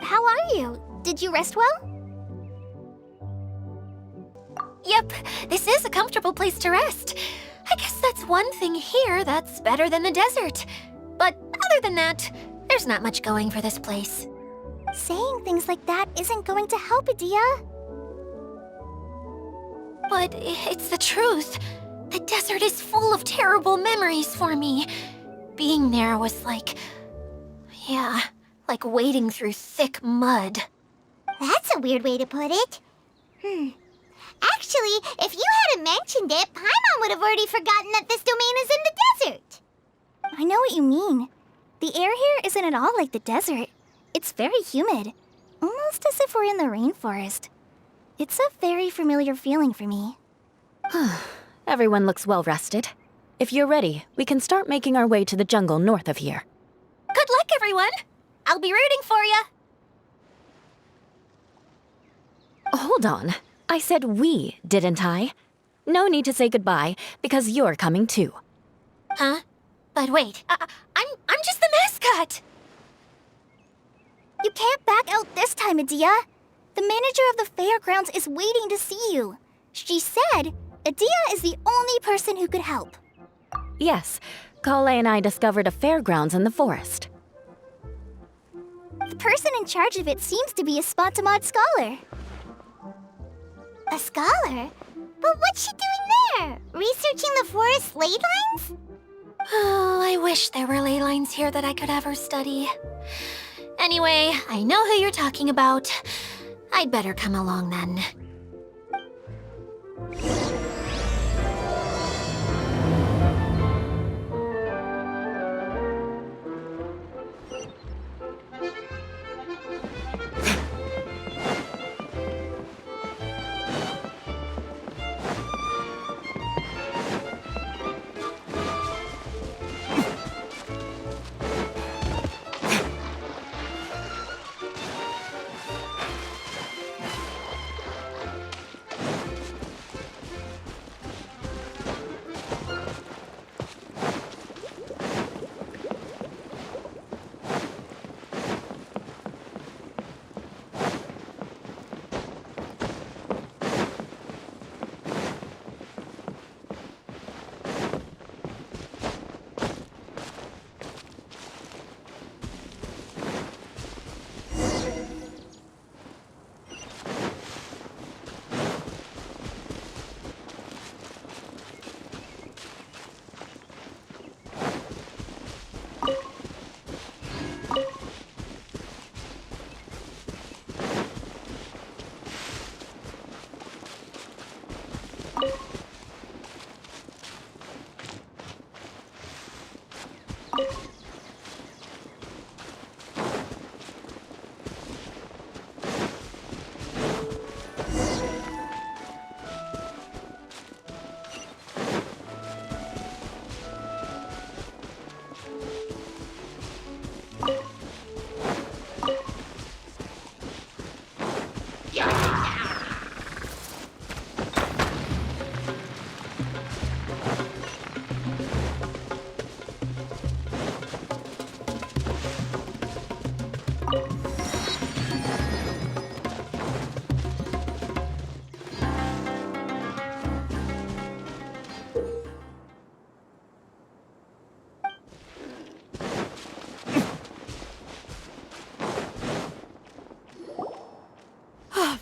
How are you? Did you rest well? Yep, this is a comfortable place to rest. I guess that's one thing here that's better than the desert. But other than that, there's not much going for this place. Saying things like that isn't going to help, Adia. But it's the truth. The desert is full of terrible memories for me. Being there was like wading through thick mud. That's a weird way to put it. Actually, if you hadn't mentioned it, Paimon would have already forgotten that this domain is in the desert. I know what you mean. The air here isn't at all like the desert. It's very humid, almost as if we're in the rainforest. It's a very familiar feeling for me. Everyone looks well rested. If you're ready, we can start making our way to the jungle north of here. Good luck, everyone! I'll be rooting for you! Hold on. I said we, didn't I? No need to say goodbye, because you're coming too. Huh? But wait, I'm just the mascot! You can't back out this time, Adia. The manager of the Fairgrounds is waiting to see you. She said Adia is the only person who could help. Yes, Kale and I discovered a fairgrounds in the forest. The person in charge of it seems to be a Spontamod scholar. A scholar? But what's she doing there? Researching the forest ley lines? Oh, I wish there were ley lines here that I could ever study. Anyway, I know who you're talking about. I'd better come along then.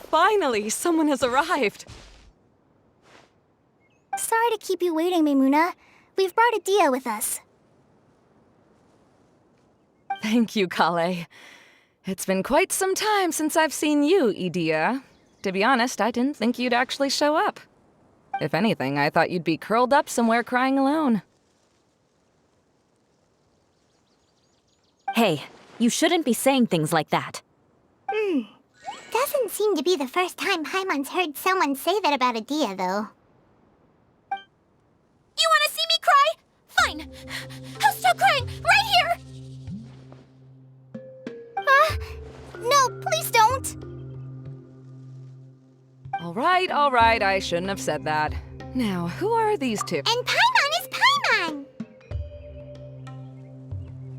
Finally, someone has arrived. Sorry to keep you waiting, Maimuna, We've brought Adia with us. Thank you, Kale. It's been quite some time since I've seen you, Idia. To be honest, I didn't think you'd actually show up. If anything, I thought you'd be curled up somewhere crying alone. Hey, you shouldn't be saying things like that. Doesn't seem to be the first time Paimon's heard someone say that about Adia, though. You want to see me cry? Fine. I'll stop crying right here. No, please don't! All right, I shouldn't have said that. Now, who are these two? And Paimon is Paimon!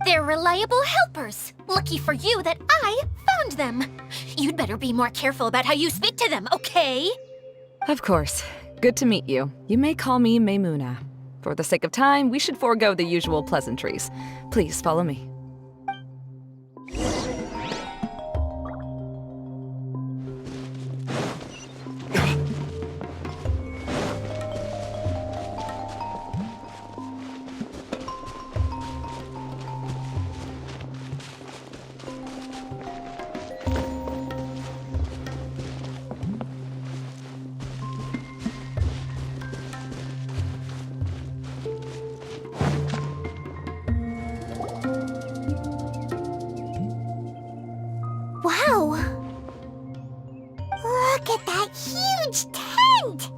They're reliable helpers. Lucky for you that I found them. You'd better be more careful about how you speak to them, okay? Of course. Good to meet you. You may call me Maymuna. For the sake of time, we should forego the usual pleasantries. Please follow me. Wow! Look at that huge tent!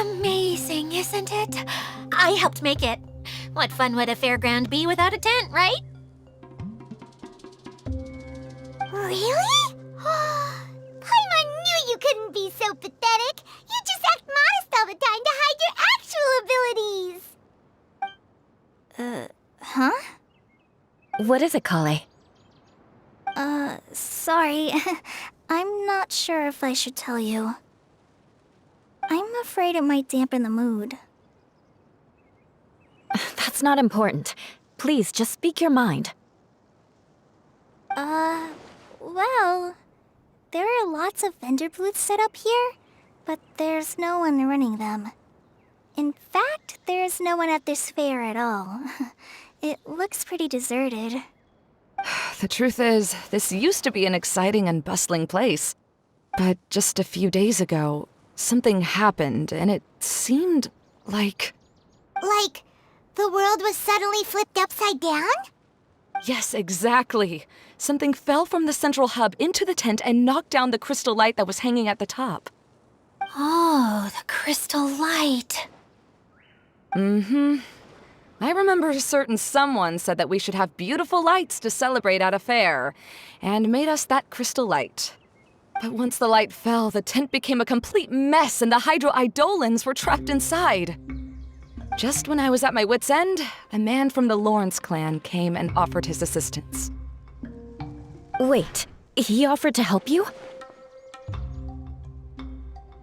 Amazing, isn't it? I helped make it. What fun would a fairground be without a tent, right? Really? Paimon knew you couldn't be so pathetic. You just act modest all the time to hide your actual abilities. Huh? What is it, Kale? Sorry. I'm not sure if I should tell you. I'm afraid it might dampen the mood. That's not important. Please, just speak your mind. Well, there are lots of vendor booths set up here, but there's no one running them. In fact, there's no one at this fair at all. It looks pretty deserted. The truth is, this used to be an exciting and bustling place. But just a few days ago, something happened, and it seemed like... Like, the world was suddenly flipped upside down? Yes, exactly. Something fell from the central hub into the tent and knocked down the crystal light that was hanging at the top. Oh, the crystal light. I remember a certain someone said that we should have beautiful lights to celebrate at a fair, and made us that crystal light. But once the light fell, the tent became a complete mess and the Hydro-Eidolons were trapped inside. Just when I was at my wit's end, a man from the Lawrence clan came and offered his assistance. Wait, he offered to help you?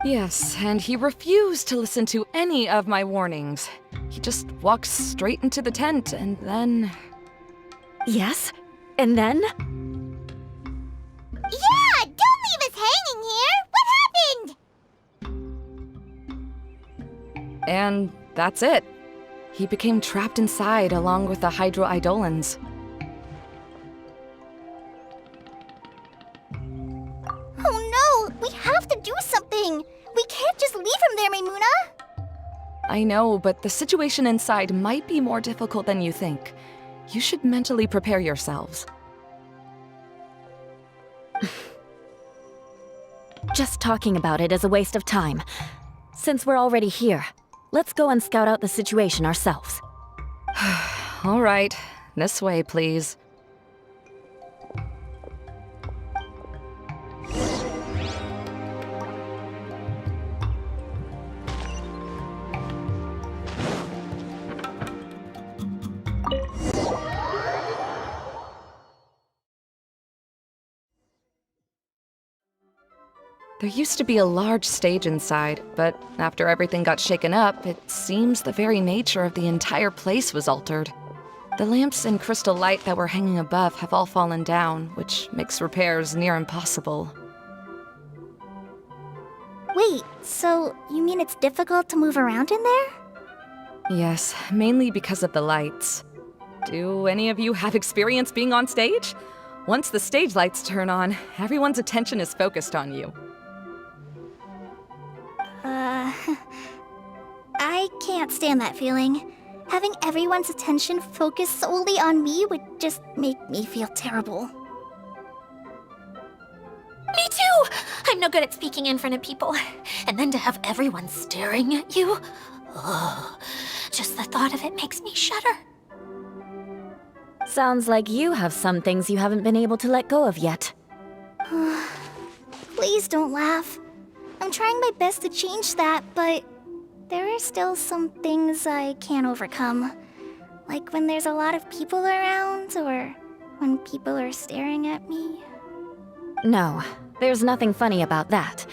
Yes, and he refused to listen to any of my warnings. He just walked straight into the tent, and then... Yes? And then? Yeah! Don't leave us hanging here! What happened? And that's it. He became trapped inside along with the Hydro-Eidolons. Oh no! We have to do something! We can't just leave him there, Maymuna! I know, but the situation inside might be more difficult than you think. You should mentally prepare yourselves. Just talking about it is a waste of time. Since we're already here, let's go and scout out the situation ourselves. All right, this way, please. There used to be a large stage inside, but after everything got shaken up, it seems the very nature of the entire place was altered. The lamps and crystal light that were hanging above have all fallen down, which makes repairs near impossible. Wait, so you mean it's difficult to move around in there? Yes, mainly because of the lights. Do any of you have experience being on stage? Once the stage lights turn on, everyone's attention is focused on you. I can't stand that feeling. Having everyone's attention focused solely on me would just make me feel terrible. Me too! I'm no good at speaking in front of people. And then to have everyone staring at you. Ugh. Just the thought of it makes me shudder. Sounds like you have some things you haven't been able to let go of yet. Please don't laugh. I'm trying my best to change that, but there are still some things I can't overcome. Like when there's a lot of people around, or when people are staring at me. No, there's nothing funny about that.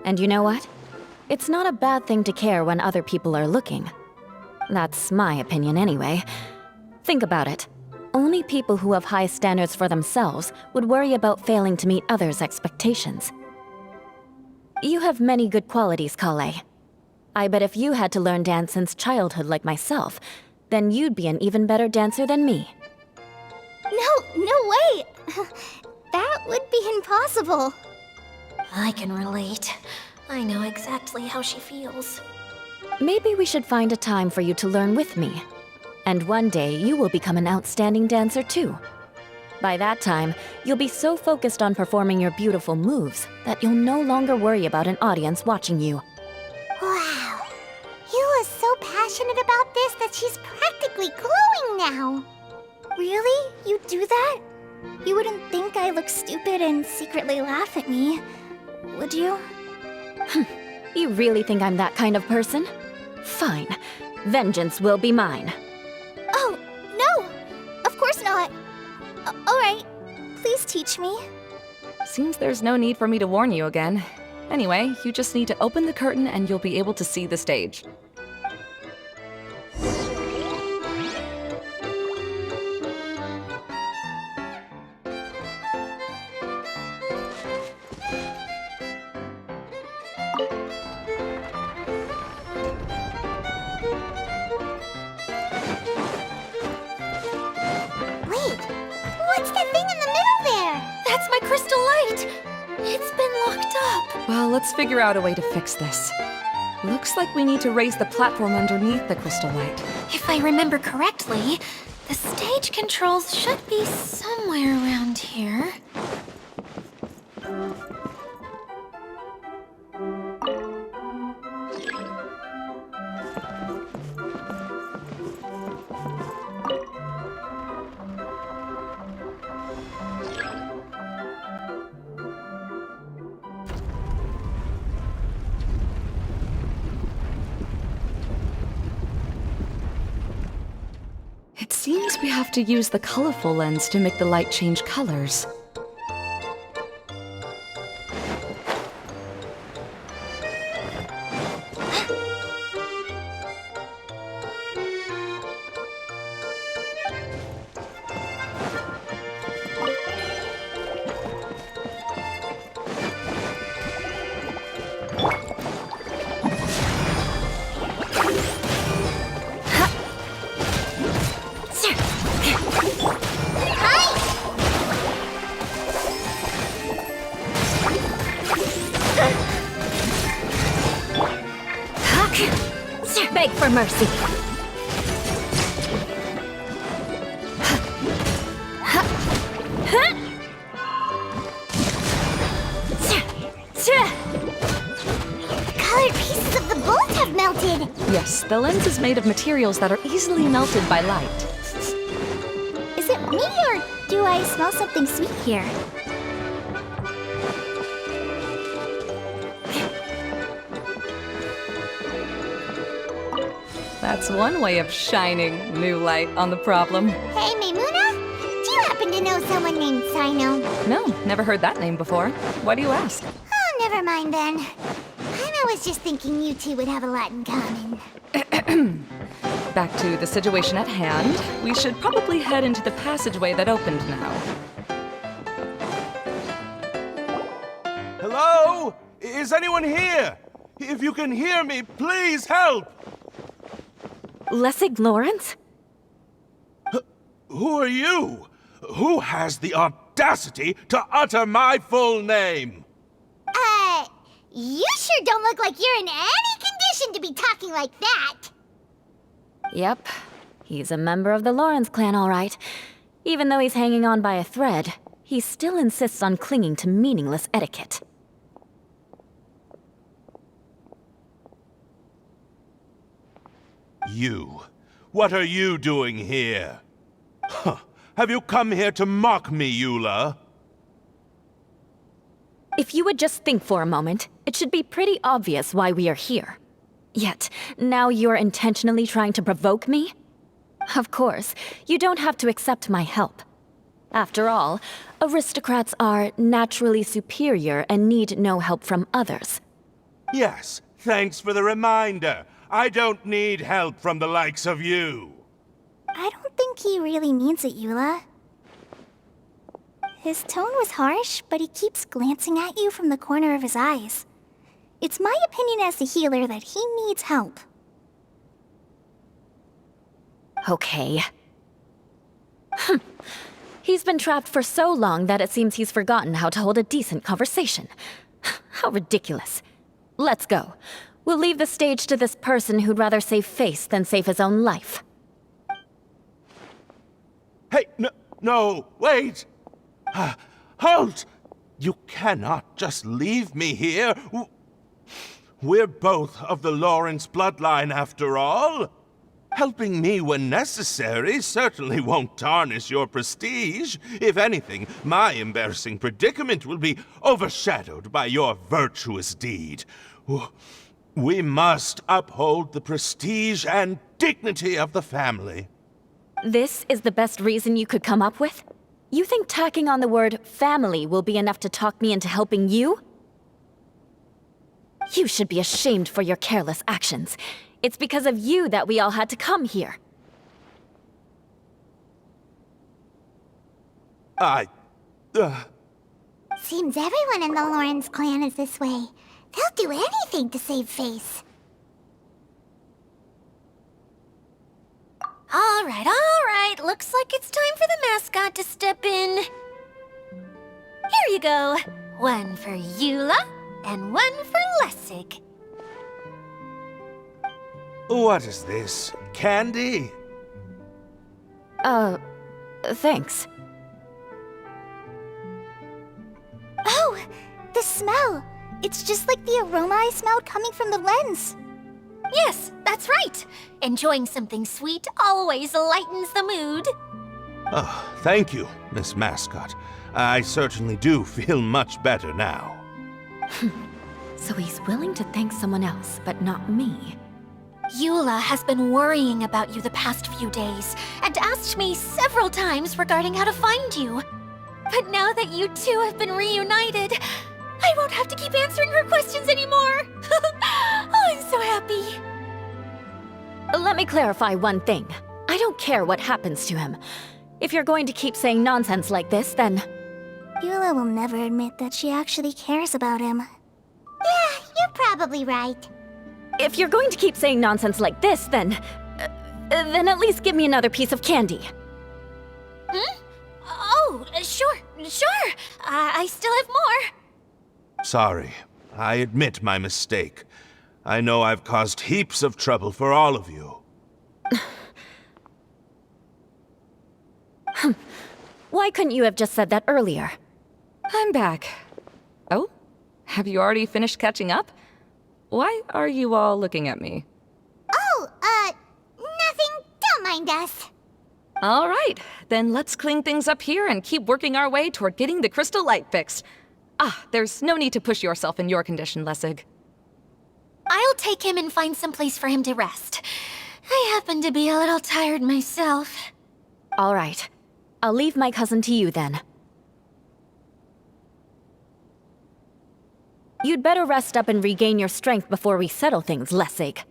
And you know what? It's not a bad thing to care when other people are looking. That's my opinion anyway. Think about it. Only people who have high standards for themselves would worry about failing to meet others' expectations. You have many good qualities, Kale. I bet if you had to learn dance since childhood like myself, then you'd be an even better dancer than me. No way! That would be impossible. I can relate. I know exactly how she feels. Maybe we should find a time for you to learn with me. And one day, you will become an outstanding dancer too. By that time, you'll be so focused on performing your beautiful moves that you'll no longer worry about an audience watching you. Wow. Yule is so passionate about this that she's practically glowing now. Really? You do that? You wouldn't think I look stupid and secretly laugh at me, would you? You really think I'm that kind of person? Fine. Vengeance will be mine. Oh, no! Of course not. Alright, please teach me. Seems there's no need for me to warn you again. Anyway, you just need to open the curtain and you'll be able to see the stage. Wait, what's that thing in the middle there? That's my crystal light! It's been locked up. Well, let's figure out a way to fix this. Looks like we need to raise the platform underneath the crystal light. If I remember correctly, the stage controls should be somewhere around here. It seems we have to use the colorful lens to make the light change colors. Beg for mercy. The colored pieces of the bolt have melted. Yes, the lens is made of materials that are easily melted by light. Is it me, or do I smell something sweet here? That's one way of shining new light on the problem. Hey, Maimuna? Do you happen to know someone named Sino? No, never heard that name before. Why do you ask? Oh, never mind then. I was just thinking you two would have a lot in common. Back to the situation at hand. We should probably head into the passageway that opened now. Hello? Is anyone here? If you can hear me, please help! Lessig Lawrence? Who are you? Who has the audacity to utter my full name? You sure don't look like you're in any condition to be talking like that. Yep. He's a member of the Lawrence clan, all right. Even though he's hanging on by a thread, he still insists on clinging to meaningless etiquette. You. What are you doing here? Huh. Have you come here to mock me, Eula? If you would just think for a moment, it should be pretty obvious why we are here. Yet, now you're intentionally trying to provoke me? Of course, you don't have to accept my help. After all, aristocrats are naturally superior and need no help from others. Yes, thanks for the reminder. I don't need help from the likes of you. I don't think he really means it, Eula. His tone was harsh, but he keeps glancing at you from the corner of his eyes. It's my opinion as the healer that he needs help. Okay. He's been trapped for so long that it seems he's forgotten how to hold a decent conversation. How ridiculous. Let's go. We'll leave the stage to this person who'd rather save face than save his own life. Hey, no, wait! Halt! You cannot just leave me here. We're both of the Lawrence bloodline, after all. Helping me when necessary certainly won't tarnish your prestige. If anything, my embarrassing predicament will be overshadowed by your virtuous deed. We must uphold the prestige and dignity of the family. This is the best reason you could come up with? You think tacking on the word family will be enough to talk me into helping you? You should be ashamed for your careless actions. It's because of you that we all had to come here. Seems everyone in the Lawrence clan is this way. They'll do anything to save face. All right. Looks like it's time for the mascot to step in. Here you go. One for Eula, and one for Lessig. What is this? Candy? Thanks. Oh, the smell! It's just like the aroma I smelled coming from the lens. Yes, that's right. Enjoying something sweet always lightens the mood. Oh, thank you, Miss Mascot. I certainly do feel much better now. So he's willing to thank someone else, but not me. Eula has been worrying about you the past few days and asked me several times regarding how to find you. But now that you two have been reunited, I won't have to keep answering her questions anymore. Oh, I'm so happy. Let me clarify one thing. I don't care what happens to him. If you're going to keep saying nonsense like this, then... Eula will never admit that she actually cares about him. Yeah, you're probably right. If you're going to keep saying nonsense like this, then at least give me another piece of candy. Oh, sure. I still have more. Sorry. I admit my mistake. I know I've caused heaps of trouble for all of you. Why couldn't you have just said that earlier? I'm back. Oh? Have you already finished catching up? Why are you all looking at me? Oh, nothing. Don't mind us. All right, then let's clean things up here and keep working our way toward getting the crystal light fixed. There's no need to push yourself in your condition, Lessig. I'll take him and find some place for him to rest. I happen to be a little tired myself. All right. I'll leave my cousin to you then. You'd better rest up and regain your strength before we settle things, Lessig.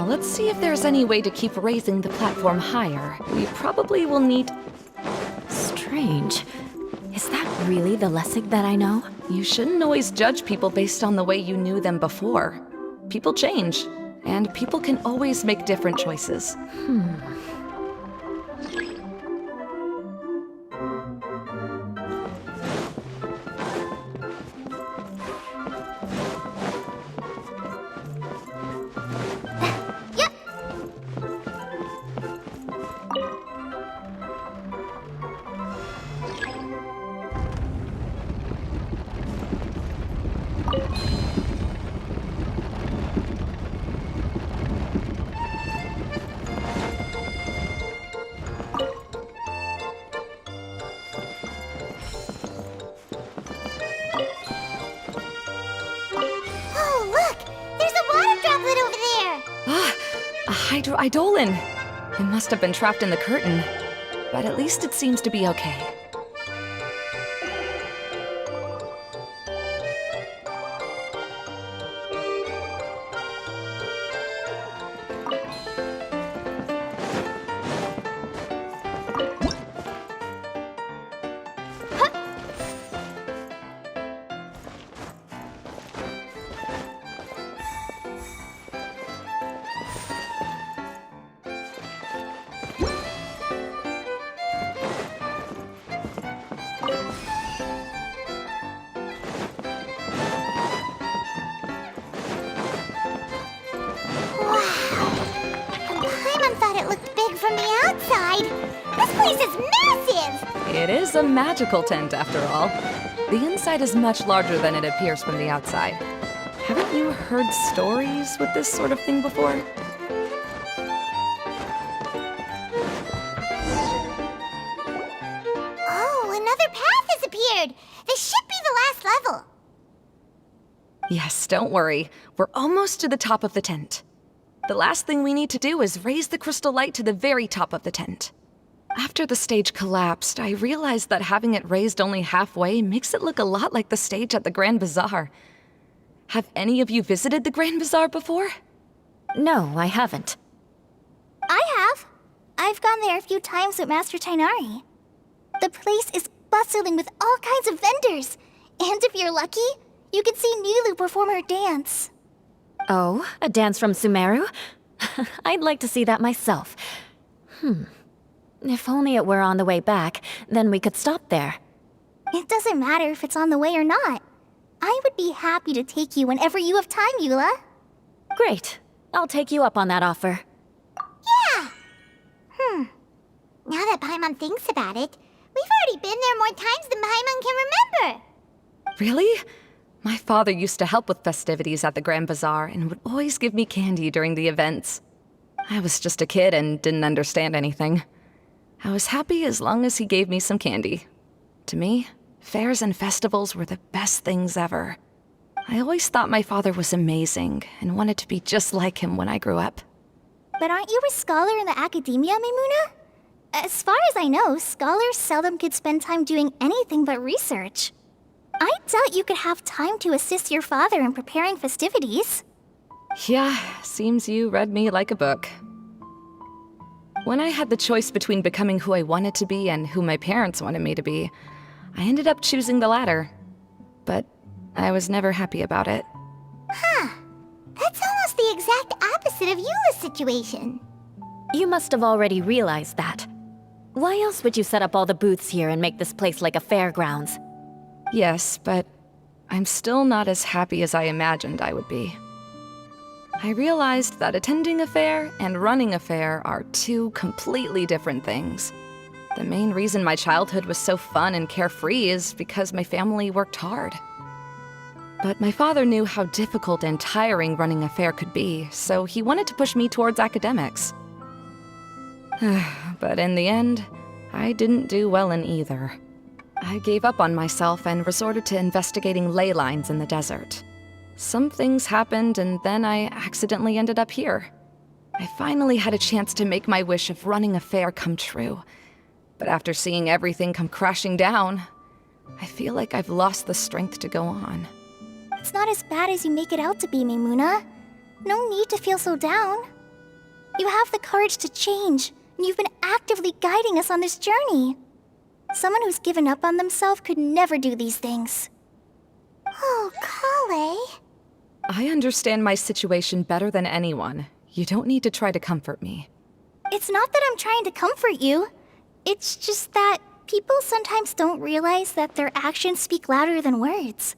let's see if there's any way to keep raising the platform higher. We probably will need... Strange. Is that really the Lessig that I know? You shouldn't always judge people based on the way you knew them before. People change, and people can always make different choices. Oh, look! There's a water droplet over there! A hydroidolin! It must have been trapped in the curtain. But at least it seems to be okay. Paimon thought it looked big from the outside. This place is massive! It is a magical tent, after all. The inside is much larger than it appears from the outside. Haven't you heard stories with this sort of thing before? Oh, another path has appeared! This should be the last level. Yes, don't worry. We're almost to the top of the tent. The last thing we need to do is raise the crystal light to the very top of the tent. After the stage collapsed, I realized that having it raised only halfway makes it look a lot like the stage at the Grand Bazaar. Have any of you visited the Grand Bazaar before? No, I haven't. I have. I've gone there a few times with Master Tainari. The place is bustling with all kinds of vendors. And if you're lucky, you can see Nulu perform her dance. Oh, a dance from Sumeru? I'd like to see that myself. If only it were on the way back, then we could stop there. It doesn't matter if it's on the way or not. I would be happy to take you whenever you have time, Eula. Great. I'll take you up on that offer. Yeah! Now that Paimon thinks about it, we've already been there more times than Paimon can remember. Really? My father used to help with festivities at the Grand Bazaar and would always give me candy during the events. I was just a kid and didn't understand anything. I was happy as long as he gave me some candy. To me, fairs and festivals were the best things ever. I always thought my father was amazing and wanted to be just like him when I grew up. But aren't you a scholar in the academia, Maimuna? As far as I know, scholars seldom could spend time doing anything but research. I doubt you could have time to assist your father in preparing festivities. Yeah, seems you read me like a book. When I had the choice between becoming who I wanted to be and who my parents wanted me to be, I ended up choosing the latter. But I was never happy about it. That's almost the exact opposite of Eula's situation. You must have already realized that. Why else would you set up all the booths here and make this place like a fairgrounds? Yes, but I'm still not as happy as I imagined I would be. I realized that attending a fair and running a fair are two completely different things. The main reason my childhood was so fun and carefree is because my family worked hard. But my father knew how difficult and tiring running a fair could be, so he wanted to push me towards academics. But in the end, I didn't do well in either. I gave up on myself and resorted to investigating ley lines in the desert. Some things happened, and then I accidentally ended up here. I finally had a chance to make my wish of running a fair come true. But after seeing everything come crashing down, I feel like I've lost the strength to go on. It's not as bad as you make it out to be, Maimuna. No need to feel so down. You have the courage to change, and you've been actively guiding us on this journey. Someone who's given up on themselves could never do these things. Oh, Kale. I understand my situation better than anyone. You don't need to try to comfort me. It's not that I'm trying to comfort you. It's just that people sometimes don't realize that their actions speak louder than words.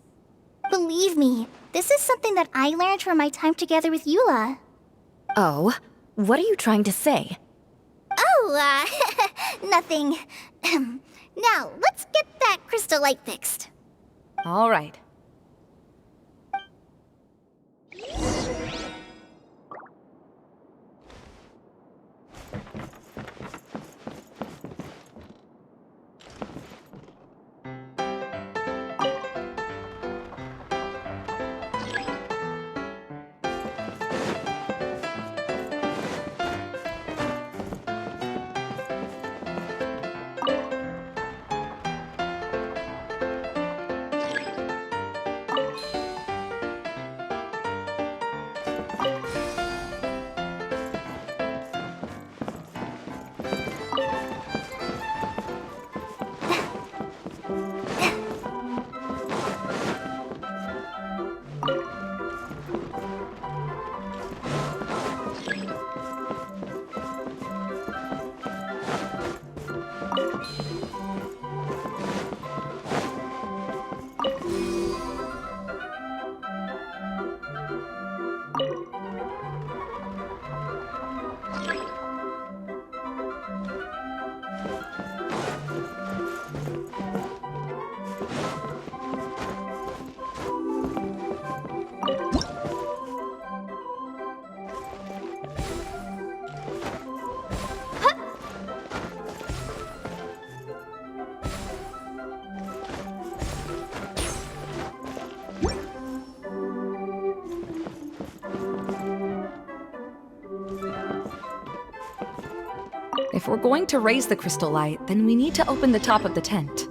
Believe me, this is something that I learned from my time together with Eula. Oh, what are you trying to say? Oh, nothing. Now, let's get that crystal light fixed. All right. If we're going to raise the crystal light, then we need to open the top of the tent.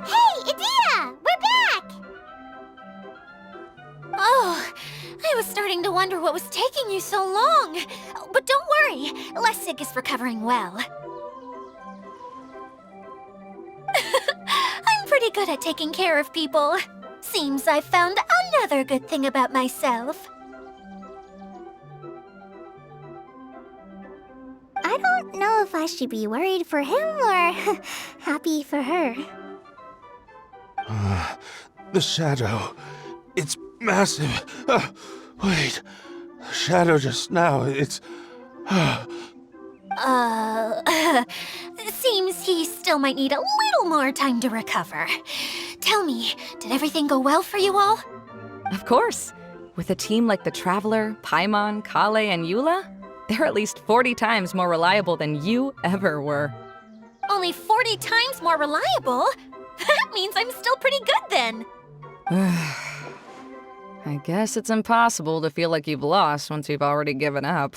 Hey, Idea! We're back! Oh, I was starting to wonder what was taking you so long. But don't worry, Lessig is recovering well. I'm pretty good at taking care of people. Seems I've found another good thing about myself. I don't know if I should be worried for him or happy for her. The shadow. It's massive. Wait. The shadow just now. It's. Seems he still might need a little more time to recover. Tell me, did everything go well for you all? Of course. With a team like the Traveler, Paimon, Kale, and Eula, they're at least 40 times more reliable than you ever were. Only 40 times more reliable? That means I'm still pretty good then. I guess it's impossible to feel like you've lost once you've already given up.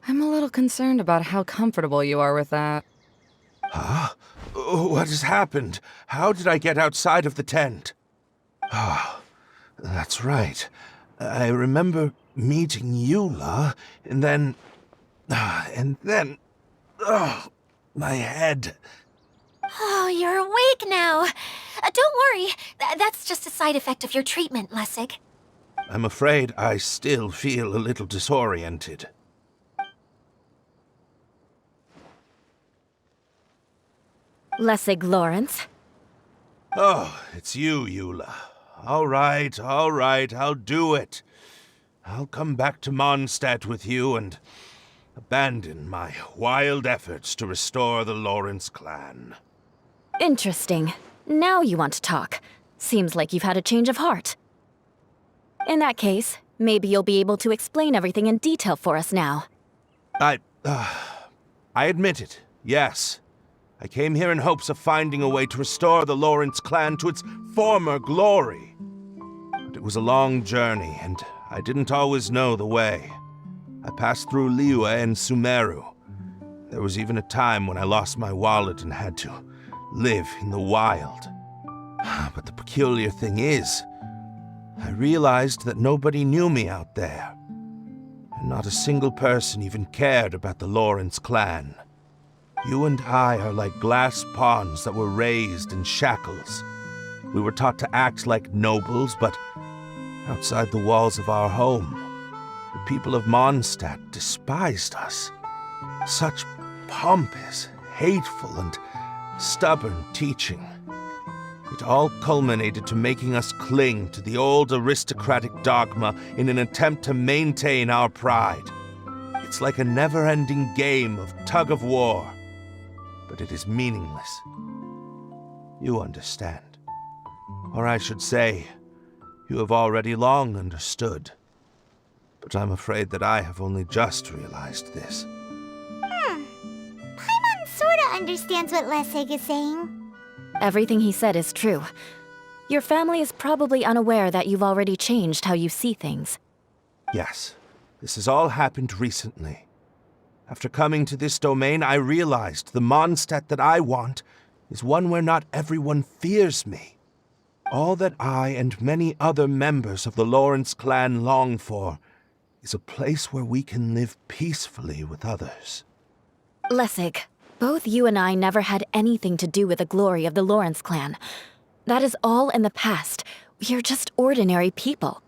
I'm a little concerned about how comfortable you are with that. Huh? What has happened? How did I get outside of the tent? Ah, that's right. I remember meeting Eula, and then... Oh, my head. Oh, you're awake now. Don't worry, that's just a side effect of your treatment, Lessig. I'm afraid I still feel a little disoriented. Lessig Lawrence. Oh, it's you, Eula. All right, I'll do it. I'll come back to Mondstadt with you and abandon my wild efforts to restore the Lawrence clan. Interesting. Now you want to talk. Seems like you've had a change of heart. In that case, maybe you'll be able to explain everything in detail for us now. I admit it, yes. I came here in hopes of finding a way to restore the Lawrence clan to its former glory. But it was a long journey, and I didn't always know the way. I passed through Liyue and Sumeru. There was even a time when I lost my wallet and had to live in the wild. But the peculiar thing is, I realized that nobody knew me out there. And not a single person even cared about the Lawrence clan. You and I are like glass pawns that were raised in shackles. We were taught to act like nobles, but outside the walls of our home, the people of Mondstadt despised us. Such pompous, hateful, and stubborn teaching. It all culminated to making us cling to the old aristocratic dogma in an attempt to maintain our pride. It's like a never-ending game of tug-of-war, but it is meaningless. You understand. Or I should say, you have already long understood. But I'm afraid that I have only just realized this. Paimon sorta understands what Lessig is saying. Everything he said is true. Your family is probably unaware that you've already changed how you see things. Yes, this has all happened recently. After coming to this domain, I realized the Mondstadt that I want is one where not everyone fears me. All that I and many other members of the Lawrence clan long for is a place where we can live peacefully with others. Lessig, both you and I never had anything to do with the glory of the Lawrence clan. That is all in the past. We are just ordinary people.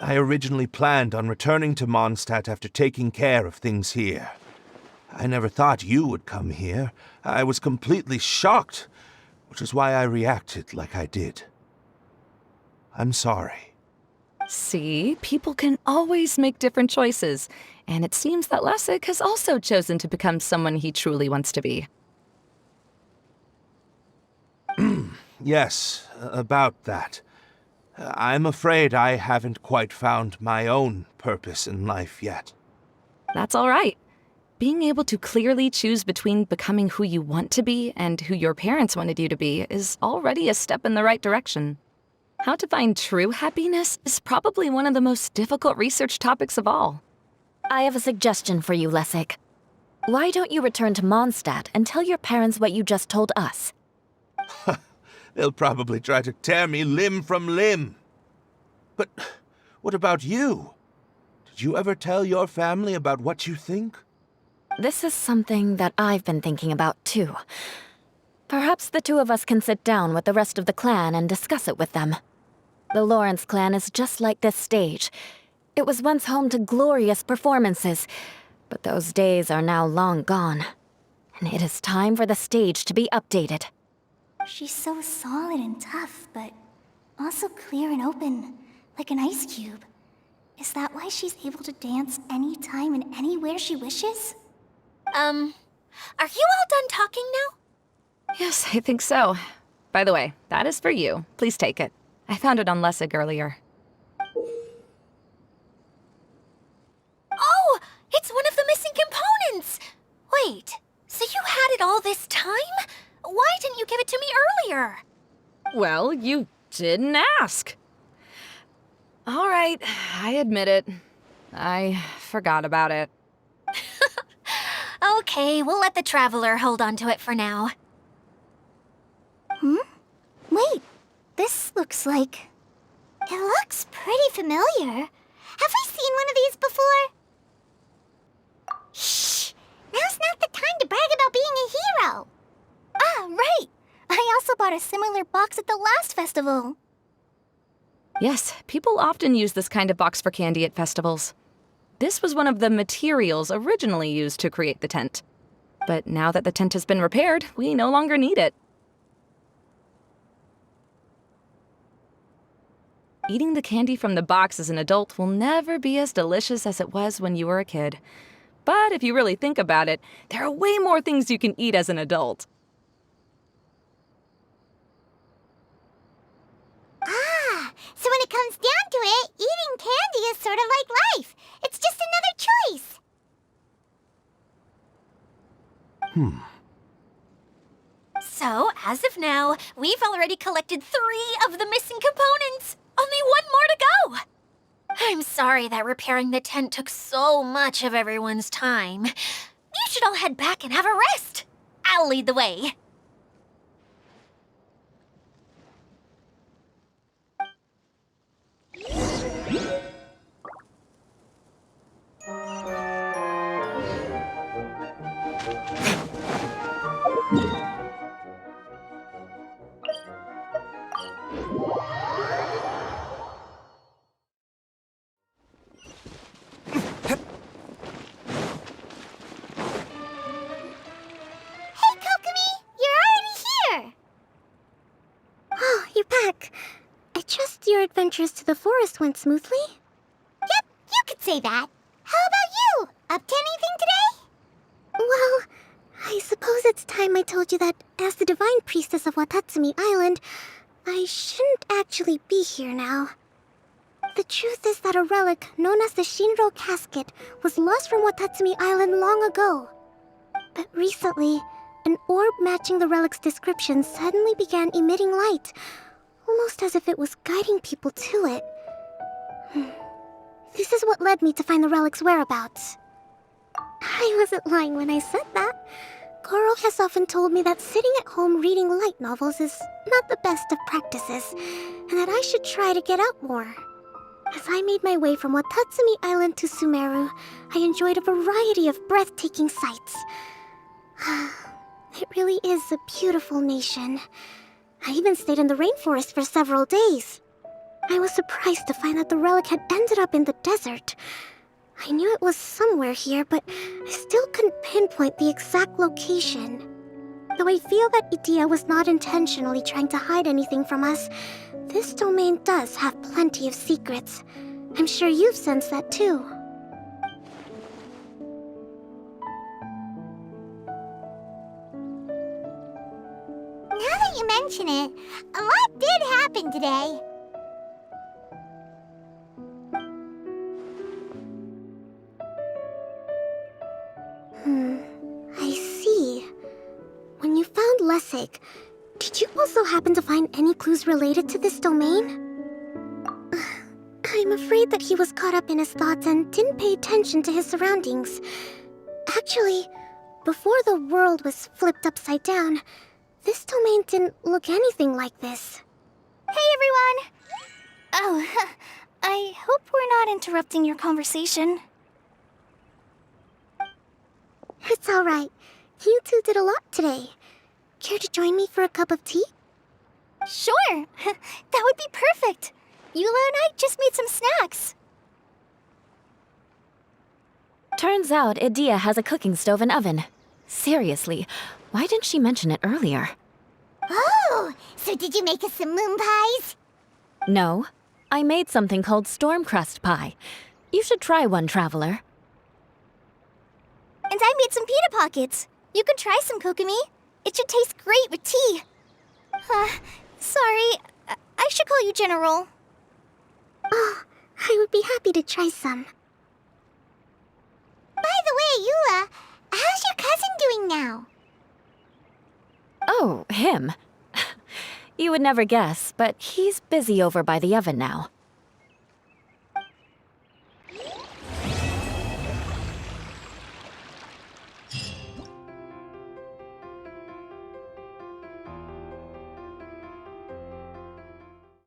I originally planned on returning to Mondstadt after taking care of things here. I never thought you would come here. I was completely shocked, which is why I reacted like I did. I'm sorry. See, people can always make different choices, and it seems that Lessig has also chosen to become someone he truly wants to be. Yes, about that. I'm afraid I haven't quite found my own purpose in life yet. That's all right. Being able to clearly choose between becoming who you want to be and who your parents wanted you to be is already a step in the right direction. How to find true happiness is probably one of the most difficult research topics of all. I have a suggestion for you, Lessig. Why don't you return to Mondstadt and tell your parents what you just told us? They'll probably try to tear me limb from limb. But what about you? Did you ever tell your family about what you think? This is something that I've been thinking about, too. Perhaps the two of us can sit down with the rest of the clan and discuss it with them. The Lawrence clan is just like this stage. It was once home to glorious performances, but those days are now long gone. And it is time for the stage to be updated. She's so solid and tough, but also clear and open, like an ice cube. Is that why she's able to dance anytime and anywhere she wishes? Are you all done talking now? Yes, I think so. By the way, that is for you. Please take it. I found it on Lessig earlier. Oh, it's one of the missing components! Wait, so you had it all this time? Why didn't you give it to me earlier? Well, you didn't ask. All right, I admit it. I forgot about it. Okay, we'll let the Traveler hold on to it for now. Wait, this looks like... It looks pretty familiar. Have I seen one of these before? Shh! Now's not the time to brag about being a hero! Ah, right! I also bought a similar box at the last festival. Yes, people often use this kind of box for candy at festivals. This was one of the materials originally used to create the tent. But now that the tent has been repaired, we no longer need it. Eating the candy from the box as an adult will never be as delicious as it was when you were a kid. But if you really think about it, there are way more things you can eat as an adult. Ah, so when it comes down to it, eating candy is sort of like life. It's just another choice. So, as of now, we've already collected 3 of the missing components. Only 1 more to go. I'm sorry that repairing the tent took so much of everyone's time. You should all head back and have a rest. I'll lead the way. Hey, Kokomi! You're already here! Oh, you're back. I trust your adventures to the forest went smoothly? Yep, you could say that. How about you? Up to anything today? Well, I suppose it's time I told you that as the divine priestess of Watatsumi Island, I shouldn't actually be here now. The truth is that a relic known as the Shinro Casket was lost from Watatsumi Island long ago. But recently, an orb matching the relic's description suddenly began emitting light, almost as if it was guiding people to it. This is what led me to find the relic's whereabouts. I wasn't lying when I said that. Goro has often told me that sitting at home reading light novels is not the best of practices, and that I should try to get out more. As I made my way from Watatsumi Island to Sumeru, I enjoyed a variety of breathtaking sights. It really is a beautiful nation. I even stayed in the rainforest for several days. I was surprised to find that the relic had ended up in the desert. I knew it was somewhere here, but I still couldn't pinpoint the exact location. Though I feel that Idia was not intentionally trying to hide anything from us, this domain does have plenty of secrets. I'm sure you've sensed that too. Now that you mention it, a lot did happen today. I see. When you found Lessig, did you also happen to find any clues related to this domain? I'm afraid that he was caught up in his thoughts and didn't pay attention to his surroundings. Actually, before the world was flipped upside down, this domain didn't look anything like this. Hey, everyone! Oh, I hope we're not interrupting your conversation. It's alright. You two did a lot today. Care to join me for a cup of tea? Sure! That would be perfect! Eula and I just made some snacks. Turns out Idia has a cooking stove and oven. Seriously, why didn't she mention it earlier? Oh, so did you make us some moon pies? No, I made something called storm crust pie. You should try one, traveler. And I made some pita pockets. You could try some, Kokomi. It should taste great with tea. Sorry, I should call you General. Oh, I would be happy to try some. By the way, Eula, how's your cousin doing now? Oh, him. You would never guess, but he's busy over by the oven now.